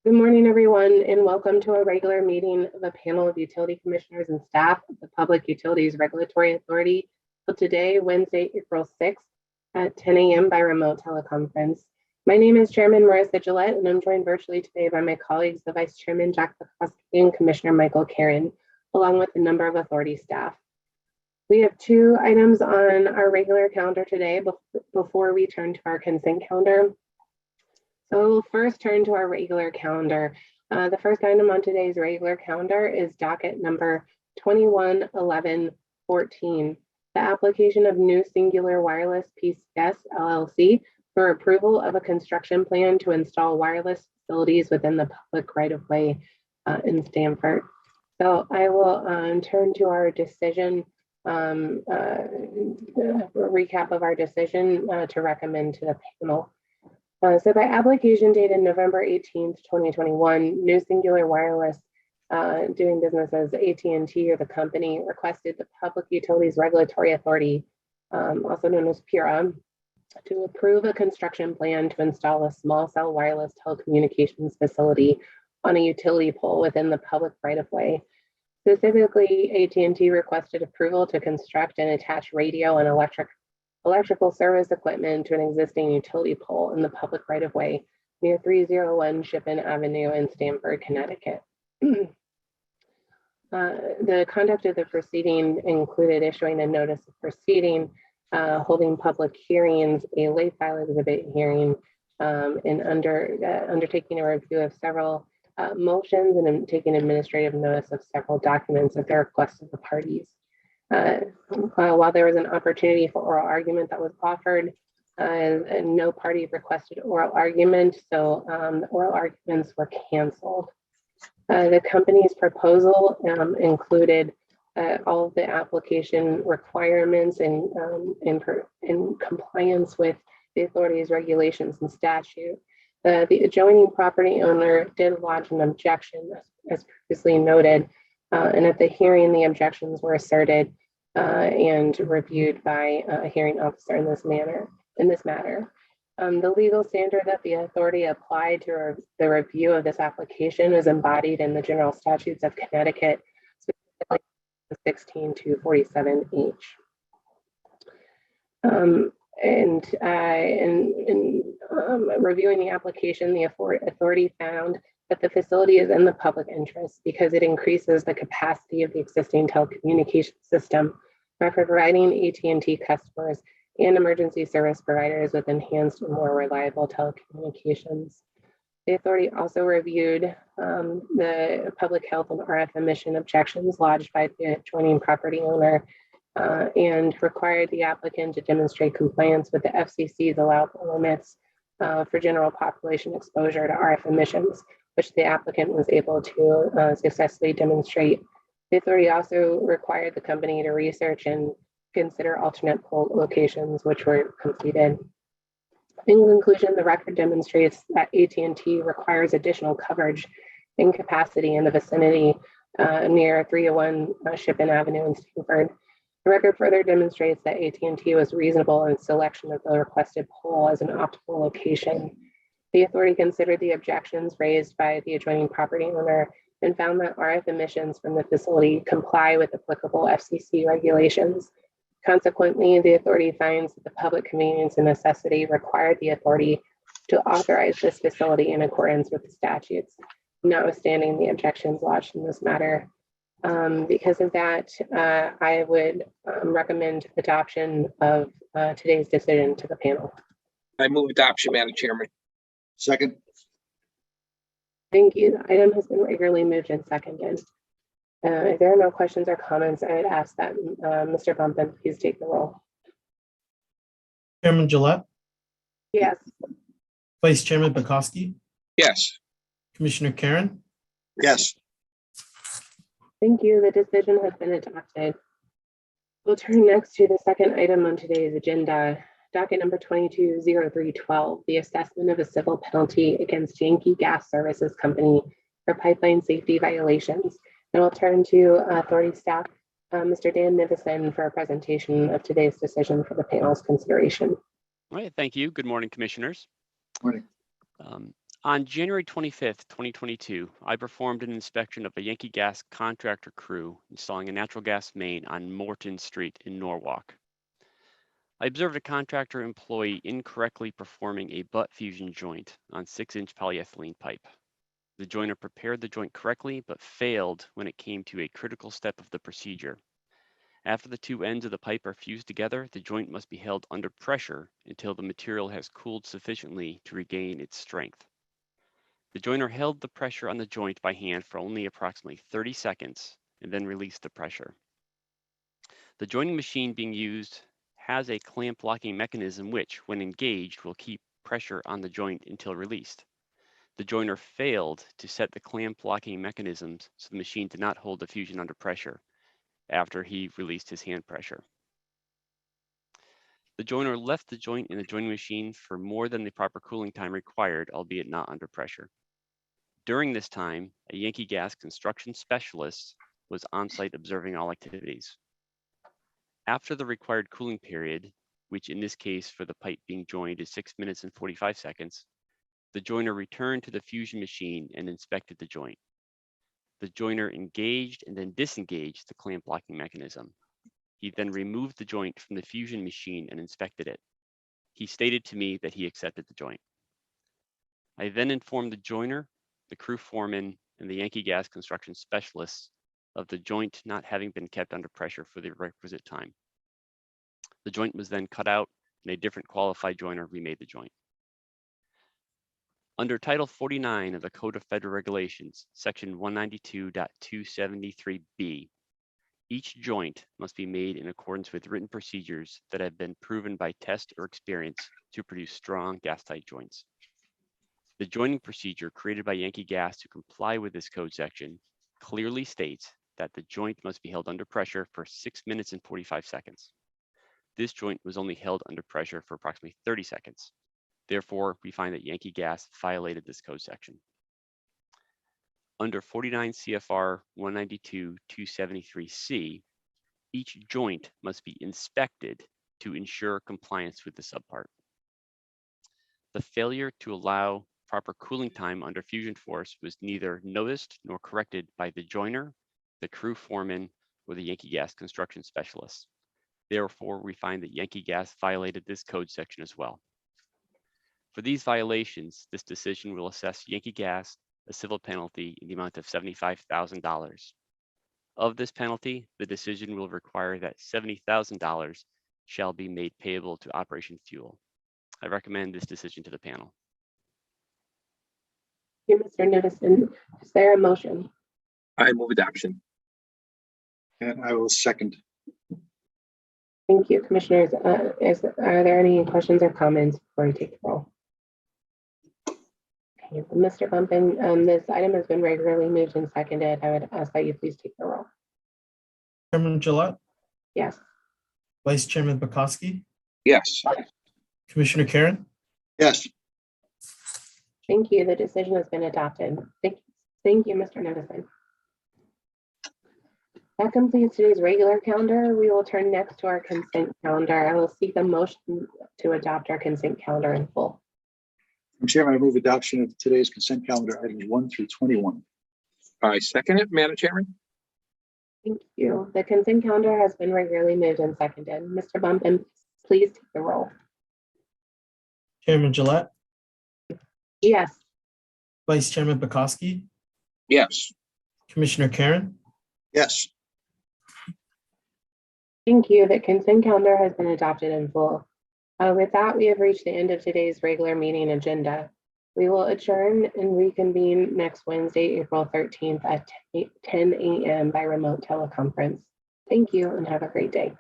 Good morning, everyone, and welcome to a regular meeting of a panel of utility commissioners and staff of the Public Utilities Regulatory Authority for today, Wednesday, April 6th at 10 a.m. by remote teleconference. My name is Chairman Marissa Gillette, and I'm joined virtually today by my colleagues, the Vice Chairman Jack Bukowski and Commissioner Michael Karen, along with a number of authority staff. We have two items on our regular calendar today before we turn to our consent calendar. So we'll first turn to our regular calendar. The first item on today's regular calendar is docket number 211114, the application of New Singular Wireless PCS LLC for approval of a construction plan to install wireless facilities within the public right-of-way in Stamford. So I will turn to our decision, recap of our decision to recommend to the panel. So by application dated November 18th, 2021, New Singular Wireless, doing business as AT&T or the company, requested the Public Utilities Regulatory Authority, also known as PURA, to approve a construction plan to install a small cell wireless telecommunications facility on a utility pole within the public right-of-way. Specifically, AT&T requested approval to construct and attach radio and electrical service equipment to an existing utility pole in the public right-of-way near 301 Shippen Avenue in Stamford, Connecticut. The conduct of the proceeding included issuing a notice of proceeding, holding public hearings, a late file exhibit hearing, and undertaking a review of several motions and taking administrative notice of several documents at the request of the parties. While there was an opportunity for oral argument that was offered, and no party requested oral argument, so the oral arguments were canceled. The company's proposal included all of the application requirements and in compliance with the authority's regulations and statute. The adjoining property owner did lodge an objection, as previously noted, and at the hearing, the objections were asserted and reviewed by a hearing officer in this matter. The legal standard that the authority applied to the review of this application is embodied in the general statutes of Connecticut, specifically 16-247H. In reviewing the application, the authority found that the facility is in the public interest because it increases the capacity of the existing telecommunications system by providing AT&T customers and emergency service providers with enhanced and more reliable telecommunications. The authority also reviewed the public health and RF emission objections lodged by the adjoining property owner and required the applicant to demonstrate compliance with the FCC's allowable limits for general population exposure to RF emissions, which the applicant was able to successfully demonstrate. The authority also required the company to research and consider alternate pole locations, which were completed. In conclusion, the record demonstrates that AT&T requires additional coverage and capacity in the vicinity near 301 Shippen Avenue in Stamford. The record further demonstrates that AT&T was reasonable in selection of the requested pole as an optimal location. The authority considered the objections raised by the adjoining property owner and found that RF emissions from the facility comply with applicable FCC regulations. Consequently, the authority finds that the public convenience and necessity required the authority to authorize this facility in accordance with the statutes, notwithstanding the objections lodged in this matter. Because of that, I would recommend adoption of today's decision to the panel. I move adoption, Madam Chairman. Second. Thank you. The item has been regularly moved and seconded. If there are no questions or comments, I would ask that Mr. Bumpin please take the roll. Chairman Gillette? Yes. Vice Chairman Bukowski? Yes. Commissioner Karen? Yes. Thank you. The decision has been adopted. We'll turn next to the second item on today's agenda, docket number 220312, the assessment of a civil penalty against Yankee Gas Services Company for pipeline safety violations. And we'll turn to authority staff, Mr. Dan Nivison, for a presentation of today's decision for the panel's consideration. All right, thank you. Good morning, commissioners. Morning. On January 25th, 2022, I performed an inspection of a Yankee Gas contractor crew installing a natural gas main on Morton Street in Norwalk. I observed a contractor employee incorrectly performing a butt fusion joint on 6-inch polyethylene pipe. The joiner prepared the joint correctly, but failed when it came to a critical step of the procedure. After the two ends of the pipe are fused together, the joint must be held under pressure until the material has cooled sufficiently to regain its strength. The joiner held the pressure on the joint by hand for only approximately 30 seconds and then released the pressure. The joining machine being used has a clamp locking mechanism which, when engaged, will keep pressure on the joint until released. The joiner failed to set the clamp locking mechanisms, so the machine did not hold the fusion under pressure after he released his hand pressure. The joiner left the joint in the joining machine for more than the proper cooling time required, albeit not under pressure. During this time, a Yankee Gas construction specialist was on site observing all activities. After the required cooling period, which in this case for the pipe being joined is 6 minutes and 45 seconds, the joiner returned to the fusion machine and inspected the joint. The joiner engaged and then disengaged the clamp locking mechanism. He then removed the joint from the fusion machine and inspected it. He stated to me that he accepted the joint. I then informed the joiner, the crew foreman, and the Yankee Gas construction specialists of the joint not having been kept under pressure for the requisite time. The joint was then cut out and a different qualified joiner remade the joint. Under Title 49 of the Code of Federal Regulations, Section 192.273B, each joint must be made in accordance with written procedures that have been proven by test or experience to produce strong gas-tight joints. The joining procedure created by Yankee Gas to comply with this code section clearly states that the joint must be held under pressure for 6 minutes and 45 seconds. This joint was only held under pressure for approximately 30 seconds. Therefore, we find that Yankee Gas violated this code section. Under 49 CFR 192.273C, each joint must be inspected to ensure compliance with the subpart. The failure to allow proper cooling time under fusion force was neither noticed nor corrected by the joiner, the crew foreman, or the Yankee Gas construction specialists. Therefore, we find that Yankee Gas violated this code section as well. For these violations, this decision will assess Yankee Gas a civil penalty in the amount of $75,000. Of this penalty, the decision will require that $70,000 shall be made payable to Operation Fuel. I recommend this decision to the panel. Thank you, Mr. Nivison. Is there a motion? I move adoption. And I will second. Thank you, Commissioners. Are there any questions or comments before we take the roll? Okay, Mr. Bumpin, this item has been regularly moved and seconded. I would ask that you please take the roll. Chairman Gillette, Yes. Vice Chairman Bukowski, Yes. Commissioner Karen, Yes. Thank you. The decision has been adopted. Thank you, Mr. Nivison. That completes today's regular calendar. We will turn next to our consent calendar. I will seek a motion to adopt our consent calendar in full. Madam Chairman, I move adoption of today's consent calendar items 1 through 21. I second it, Madam Chairman. Thank you. The consent calendar has been regularly moved and seconded. Mr. Bumpin, please take the roll. Chairman Gillette, Yes. Vice Chairman Bukowski, Yes. Commissioner Karen, Yes. Thank you. The consent calendar has been adopted in full. With that, we have reached the end of today's regular meeting agenda. We will adjourn and reconvene next Wednesday, April 13th at 10 a.m. by remote teleconference. Thank you and have a great day.